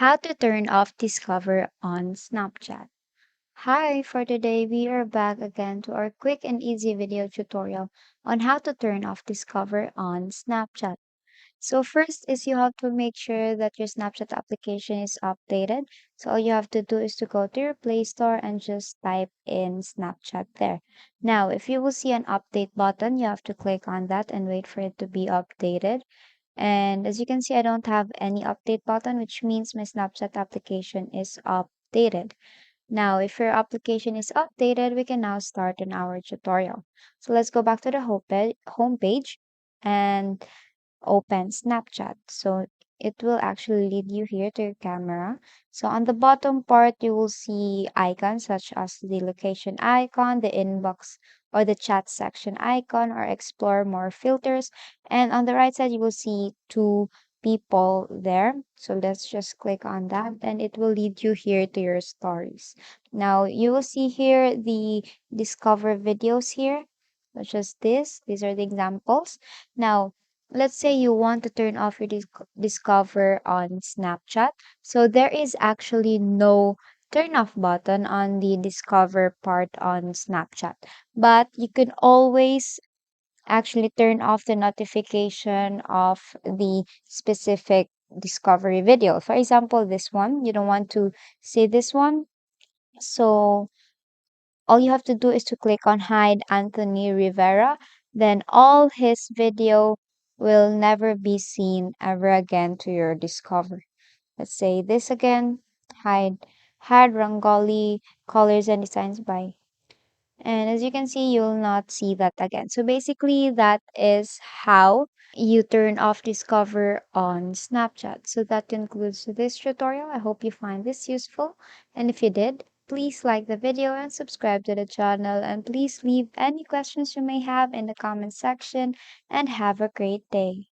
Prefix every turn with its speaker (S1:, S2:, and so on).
S1: How to turn off Discover on Snapchat. Hi, for today we are back again to our quick and easy video tutorial on how to turn off Discover on Snapchat. So first is you have to make sure that your Snapchat application is updated. So all you have to do is to go to your Play Store and just type in Snapchat there. Now, if you will see an update button, you have to click on that and wait for it to be updated. And as you can see, I don't have any update button, which means my Snapchat application is updated. Now, if your application is updated, we can now start on our tutorial. So let's go back to the homepage and open Snapchat. So it will actually lead you here to your camera. So on the bottom part, you will see icons such as the location icon, the inbox or the chat section icon, or explore more filters. And on the right side, you will see two people there. So let's just click on that and it will lead you here to your stories. Now you will see here the discover videos here, such as this. These are the examples. Now, let's say you want to turn off your discover on Snapchat. So there is actually no turn off button on the discover part on Snapchat. But you can always actually turn off the notification of the specific discovery video. For example, this one, you don't want to see this one. So all you have to do is to click on hide Anthony Rivera. Then all his video will never be seen ever again to your discovery. Let's say this again. Hide Rangoli colors and designs by. And as you can see, you'll not see that again. So basically, that is how you turn off Discover on Snapchat. So that concludes this tutorial. I hope you find this useful. And if you did, please like the video and subscribe to the channel. And please leave any questions you may have in the comment section. And have a great day.